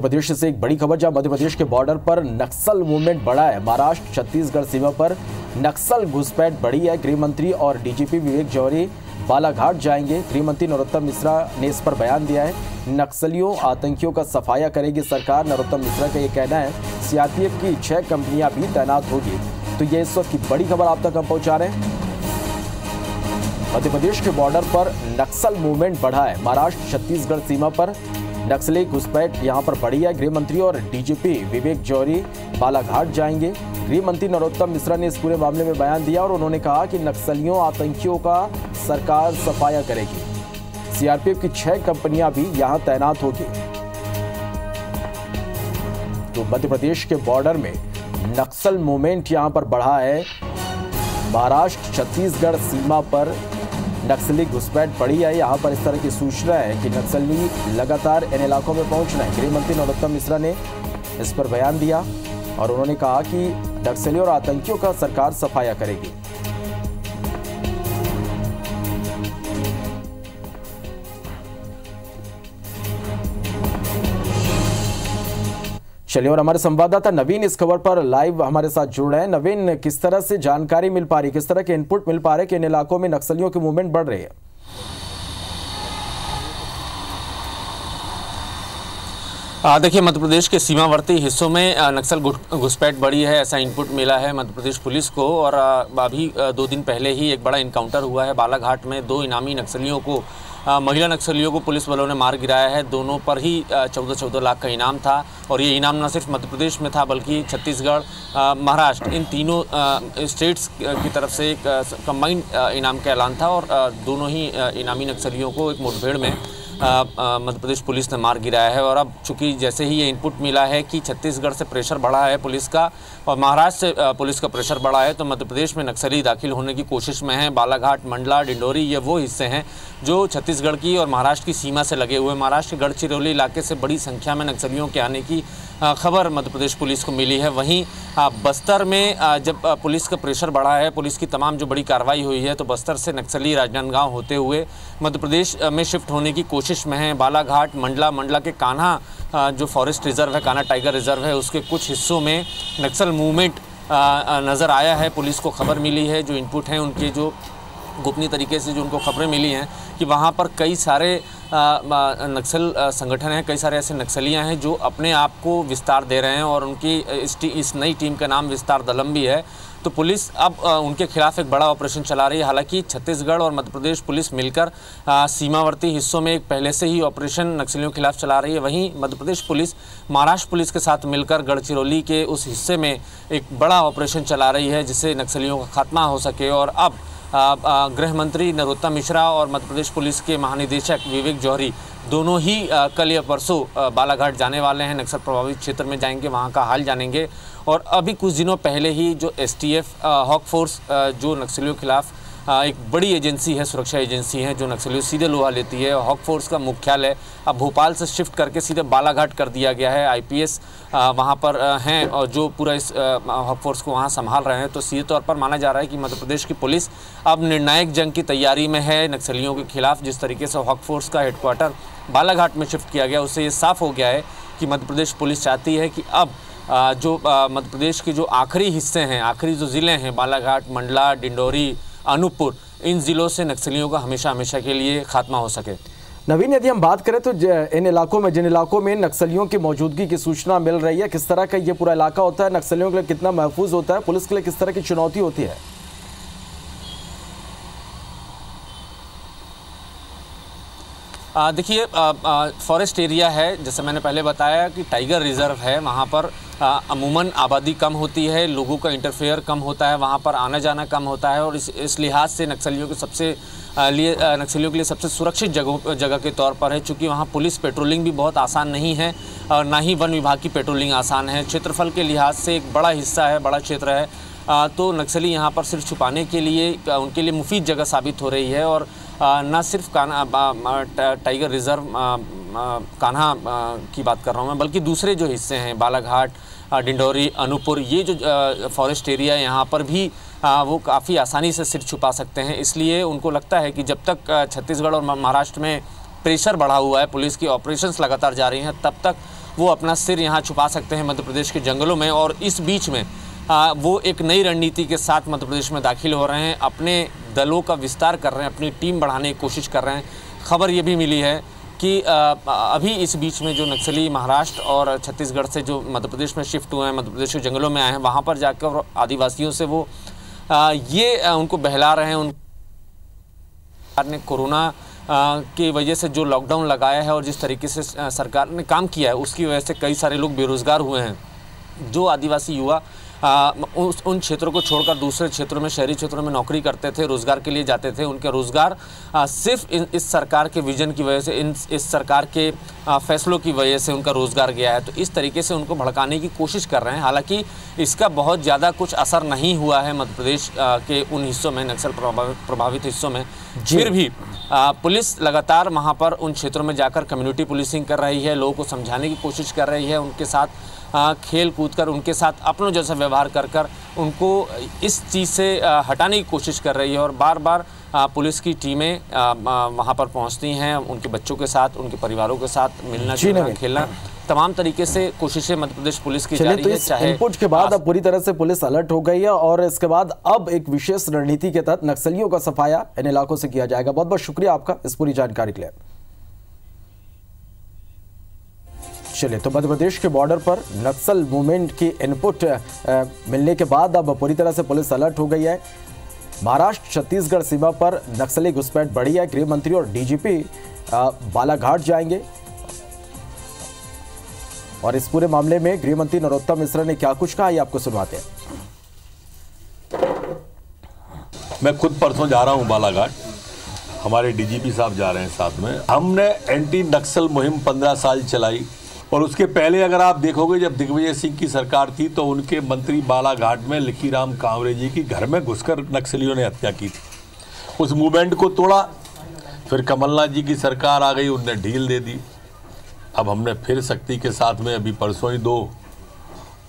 मध्य प्रदेश से एक बड़ी खबर, जहां मध्य प्रदेश के बॉर्डर पर नक्सल मूवमेंट बढ़ा है। महाराष्ट्र छत्तीसगढ़ सीमा पर नक्सल घुसपैठ बढ़ी है। गृह मंत्री और डीजीपी विवेक जौहरी बालाघाट जाएंगे। गृह मंत्री नरोत्तम मिश्रा ने इस पर बयान दिया है। नक्सलियों आतंकियों का सफाया करेगी सरकार। नरोत्तम मिश्रा का ये कहना है। सीआरपीएफ की 6 कंपनियां भी तैनात होगी। तो ये इस वक्त की बड़ी खबर आप तक हम पहुंचा रहे हैं। मध्य प्रदेश के बॉर्डर पर नक्सल मूवमेंट बढ़ा है। महाराष्ट्र छत्तीसगढ़ सीमा पर नक्सली घुसपैठ यहां पर बढ़ी है। गृह मंत्री और डीजीपी विवेक जौहरी बालाघाट जाएंगे। गृह मंत्री नरोत्तम मिश्रा ने इस पूरे मामले में बयान दिया और उन्होंने कहा कि नक्सलियों आतंकियों का सरकार सफाया करेगी। सीआरपीएफ की 6 कंपनियां भी यहां तैनात होगी। तो मध्य प्रदेश के बॉर्डर में नक्सल मूवमेंट यहां पर बढ़ा है। महाराष्ट्र छत्तीसगढ़ सीमा पर नक्सली घुसपैठ बढ़ी है। यहाँ पर इस तरह की सूचना है कि नक्सली लगातार इन इलाकों में पहुंच रहे हैं। गृह मंत्री नरोत्तम मिश्रा ने इस पर बयान दिया और उन्होंने कहा कि नक्सलियों और आतंकियों का सरकार सफाया करेगी। चलिए, और हमारे संवाददाता नवीन इस खबर पर लाइव हमारे साथ जुड़ रहे हैं। नवीन, किस तरह से जानकारी मिल पा रही, किस तरह के इनपुट मिल पा रहे कि इन इलाकों में नक्सलियों की मूवमेंट बढ़ रही है? देखिए, मध्य प्रदेश के सीमावर्ती हिस्सों में नक्सल घुसपैट बढ़ी है, ऐसा इनपुट मिला है मध्य प्रदेश पुलिस को। और अभी 2 दिन पहले ही एक बड़ा इनकाउंटर हुआ है बालाघाट में। 2 इनामी नक्सलियों को, महिला नक्सलियों को पुलिस वालों ने मार गिराया है। दोनों पर ही 14-14 लाख का इनाम था। और ये इनाम न सिर्फ मध्य प्रदेश में था बल्कि छत्तीसगढ़, महाराष्ट्र, इन तीनों स्टेट्स की तरफ से एक कंबाइंड इनाम का ऐलान था। और दोनों ही इनामी नक्सलियों को एक मुठभेड़ में मध्य प्रदेश पुलिस ने मार गिराया है। और अब चूंकि जैसे ही ये इनपुट मिला है कि छत्तीसगढ़ से प्रेशर बढ़ा है पुलिस का और महाराष्ट्र से पुलिस का प्रेशर बढ़ा है, तो मध्य प्रदेश में नक्सली दाखिल होने की कोशिश में हैं। बालाघाट, मंडला, डिंडोरी, ये वो हिस्से हैं जो छत्तीसगढ़ की और महाराष्ट्र की सीमा से लगे हुए। महाराष्ट्र के गढ़चिरौली इलाके से बड़ी संख्या में नक्सलियों के आने की खबर मध्य प्रदेश पुलिस को मिली है। वहीं बस्तर में जब पुलिस का प्रेशर बढ़ा है, पुलिस की तमाम जो बड़ी कार्रवाई हुई है, तो बस्तर से नक्सली राजनांदगांव होते हुए मध्य प्रदेश में शिफ्ट होने की कोशिश में है। बालाघाट, मंडला के कान्हा जो फॉरेस्ट रिजर्व है, कान्हा टाइगर रिजर्व है, उसके कुछ हिस्सों में नक्सल मूवमेंट नज़र आया है। पुलिस को खबर मिली है, जो इनपुट हैं उनके, जो गोपनीय तरीके से जो उनको खबरें मिली हैं कि वहाँ पर कई सारे नक्सल संगठन हैं, कई सारे ऐसे नक्सलियाँ हैं जो अपने आप को विस्तार दे रहे हैं। और उनकी इस नई टीम का नाम विस्तार दलम भी है। तो पुलिस अब उनके खिलाफ एक बड़ा ऑपरेशन चला रही है। हालांकि छत्तीसगढ़ और मध्य प्रदेश पुलिस मिलकर सीमावर्ती हिस्सों में एक पहले से ही ऑपरेशन नक्सलियों के खिलाफ चला रही है। वहीं मध्य प्रदेश पुलिस महाराष्ट्र पुलिस के साथ मिलकर गढ़चिरौली के उस हिस्से में एक बड़ा ऑपरेशन चला रही है, जिससे नक्सलियों का खात्मा हो सके। और अब गृह मंत्री नरोत्तम मिश्रा और मध्य प्रदेश पुलिस के महानिदेशक विवेक जौहरी दोनों ही कल या परसों बालाघाट जाने वाले हैं। नक्सल प्रभावित क्षेत्र में जाएंगे, वहां का हाल जानेंगे। और अभी कुछ दिनों पहले ही जो एसटीएफ हॉक फोर्स, जो नक्सलियों के खिलाफ एक बड़ी एजेंसी है, सुरक्षा एजेंसी है, जो नक्सलियों सीधे लोहा लेती है, हॉक फोर्स का मुख्यालय अब भोपाल से शिफ्ट करके सीधे बालाघाट कर दिया गया है। आईपीएस वहां पर हैं और जो पूरा इस हॉक फोर्स को वहां संभाल रहे हैं। तो सीधे तौर पर माना जा रहा है कि मध्य प्रदेश की पुलिस अब निर्णायक जंग की तैयारी में है नक्सलियों के खिलाफ। जिस तरीके से हॉक फोर्स का हेडक्वार्टर बालाघाट में शिफ्ट किया गया, उससे ये साफ हो गया है कि मध्य प्रदेश पुलिस चाहती है कि अब जो मध्य प्रदेश के जो आखिरी हिस्से हैं, आखिरी जो ज़िले हैं, बालाघाट, मंडला, डिंडोरी, अनूपपुर, इन ज़िलों से नक्सलियों का हमेशा के लिए खात्मा हो सके। नवीन, यदि हम बात करें तो इन इलाकों में, जिन इलाकों में नक्सलियों की मौजूदगी की सूचना मिल रही है, किस तरह का ये पूरा इलाका होता है, नक्सलियों के लिए कितना महफूज होता है, पुलिस के लिए किस तरह की चुनौती होती है? देखिए, फॉरेस्ट एरिया है, जैसे मैंने पहले बताया कि टाइगर रिजर्व है। वहाँ पर अमूमन आबादी कम होती है, लोगों का इंटरफेयर कम होता है, वहाँ पर आना जाना कम होता है। और इस लिहाज से नक्सलियों के लिए सबसे सुरक्षित जगह के तौर पर है, चूँकि वहाँ पुलिस पेट्रोलिंग भी बहुत आसान नहीं है और ना ही वन विभाग की पेट्रोलिंग आसान है। क्षेत्रफल के लिहाज से एक बड़ा हिस्सा है, बड़ा क्षेत्र है। तो नक्सली यहाँ पर सिर्फ छुपाने के लिए, उनके लिए मुफीद जगह साबित हो रही है। और न सिर्फ टाइगर रिजर्व कान्हा की बात कर रहा हूँ मैं, बल्कि दूसरे जो हिस्से हैं, बालाघाट, डिंडोरी, अनूपपुर, ये जो फॉरेस्ट एरिया है, यहाँ पर भी वो काफ़ी आसानी से सिर छुपा सकते हैं। इसलिए उनको लगता है कि जब तक छत्तीसगढ़ और महाराष्ट्र में प्रेशर बढ़ा हुआ है, पुलिस की ऑपरेशंस लगातार जारी हैं, तब तक वो अपना सिर यहाँ छुपा सकते हैं मध्य प्रदेश के जंगलों में। और इस बीच में वो एक नई रणनीति के साथ मध्य प्रदेश में दाखिल हो रहे हैं, अपने दलों का विस्तार कर रहे हैं, अपनी टीम बढ़ाने की कोशिश कर रहे हैं। खबर ये भी मिली है कि अभी इस बीच में जो नक्सली महाराष्ट्र और छत्तीसगढ़ से जो मध्य प्रदेश में शिफ्ट हुए हैं, मध्य प्रदेश के जंगलों में आए हैं, वहाँ पर जाकर आदिवासियों से वो उनको बहला रहे हैं। उन ने कोरोना की वजह से जो लॉकडाउन लगाया है और जिस तरीके से सरकार ने काम किया है, उसकी वजह से कई सारे लोग बेरोज़गार हुए हैं। जो आदिवासी युवा उन क्षेत्रों को छोड़कर दूसरे क्षेत्रों में, शहरी क्षेत्रों में नौकरी करते थे, रोज़गार के लिए जाते थे, उनका रोज़गार सिर्फ इस सरकार के विजन की वजह से, इस सरकार के फैसलों की वजह से उनका रोज़गार गया है। तो इस तरीके से उनको भड़काने की कोशिश कर रहे हैं। हालांकि इसका बहुत ज़्यादा कुछ असर नहीं हुआ है मध्य प्रदेश के उन हिस्सों में, नक्सल प्रभावित हिस्सों में। फिर भी पुलिस लगातार वहाँ पर उन क्षेत्रों में जाकर कम्युनिटी पुलिसिंग कर रही है, लोगों को समझाने की कोशिश कर रही है, उनके साथ खेल कूद कर, उनके साथ अपनों जैसा व्यवहार कर उनको इस चीज़ से हटाने की कोशिश कर रही है। और बार बार पुलिस की टीमें वहाँ पर पहुँचती हैं, उनके बच्चों के साथ, उनके परिवारों के साथ मिलना जुलना, खेलना, तमाम तरीके से कोशिशें मध्य प्रदेश पुलिस की जारी है। चाहे इनपुट के बाद अब पूरी तरह से पुलिस अलर्ट हो गई है और इसके बाद अब एक विशेष रणनीति के तहत नक्सलियों का सफाया इन इलाकों से किया जाएगा। बहुत बहुत शुक्रिया आपका इस पूरी जानकारी के लिए। चलिए, तो मध्य प्रदेश के बॉर्डर पर नक्सल मूवमेंट की इनपुट मिलने के बाद अब पूरी तरह से पुलिस अलर्ट हो गई है। महाराष्ट्र छत्तीसगढ़ सीमा पर नक्सली घुसपैठ बढ़ी है। गृह मंत्री और डीजीपी बालाघाट जाएंगे और इस पूरे मामले में गृह मंत्री नरोत्तम मिश्रा ने क्या कुछ कहा, ये आपको सुनवाते हैं। मैं खुद परसों जा रहा हूं बालाघाट, हमारे डीजीपी साहब जा रहे हैं साथ में। हमने एंटी नक्सल मुहिम 15 साल चलाई और उसके पहले अगर आप देखोगे, जब दिग्विजय सिंह की सरकार थी तो उनके मंत्री बालाघाट में लिखीराम कांवरे जी की घर में घुसकर नक्सलियों ने हत्या की थी। उस मूवमेंट को तोड़ा। फिर कमलनाथ जी की सरकार आ गई, उनने ढील दे दी। अब हमने फिर शक्ति के साथ में अभी परसों ही 2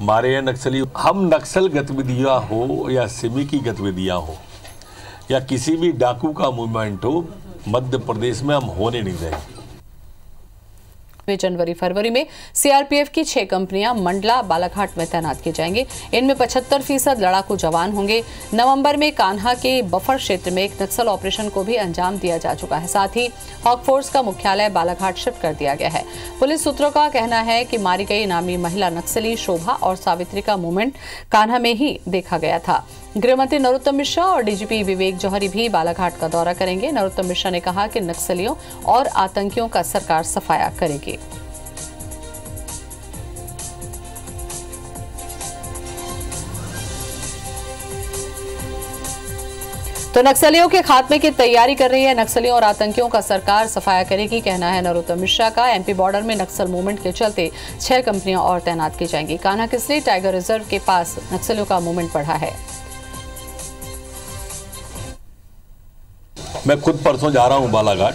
मारे हैं नक्सली। हम नक्सल गतिविधियाँ हो या सिमी की गतिविधियाँ हो या किसी भी डाकू का मूवमेंट हो, मध्य प्रदेश में हम होने नहीं देंगे। जनवरी फरवरी में सीआरपीएफ की 6 कंपनियां मंडला बालाघाट में तैनात की जाएंगी। इनमें 75% लड़ाकू जवान होंगे। नवंबर में कान्हा के बफर क्षेत्र में एक नक्सल ऑपरेशन को भी अंजाम दिया जा चुका है। साथ ही हॉक फोर्स का मुख्यालय बालाघाट शिफ्ट कर दिया गया है। पुलिस सूत्रों का कहना है कि मारी गई इनामी महिला नक्सली शोभा और सावित्री का मूवमेंट कान्हा में ही देखा गया था। गृहमंत्री नरोत्तम मिश्रा और डीजीपी विवेक जौहरी भी बालाघाट का दौरा करेंगे। नरोत्तम मिश्रा ने कहा कि नक्सलियों और आतंकियों का सरकार सफाया करेगी। तो नक्सलियों के खात्मे की तैयारी कर रही है। नक्सलियों और आतंकियों का सरकार सफाया करेगी, कहना है नरोत्तम मिश्रा का। एमपी बॉर्डर में नक्सल मूवमेंट के चलते 6 कंपनियां और तैनात की जाएंगी। कान्हा किसली टाइगर रिजर्व के पास नक्सलियों का मूवमेंट बढ़ा है। मैं खुद परसों जा रहा हूं बालाघाट,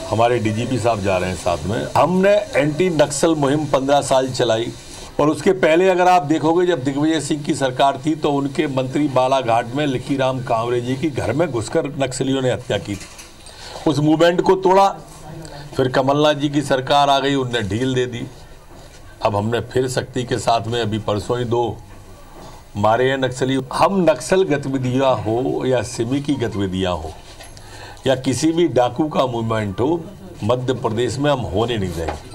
हमारे डीजीपी साहब जा रहे हैं साथ में। हमने एंटी नक्सल मुहिम 15 साल चलाई और उसके पहले अगर आप देखोगे, जब दिग्विजय सिंह की सरकार थी तो उनके मंत्री बालाघाट में लिखीराम कांवरे जी की घर में घुसकर नक्सलियों ने हत्या की थी। उस मूवमेंट को तोड़ा। फिर कमलनाथ जी की सरकार आ गई, उनने ढील दे दी। अब हमने फिर शक्ति के साथ में अभी परसों ही 2 मारे हैं नक्सली। हम नक्सल गतिविधियाँ हो या सिमी की गतिविधियाँ हो या किसी भी डाकू का मूवमेंट हो, मध्य प्रदेश में हम होने नहीं देंगे।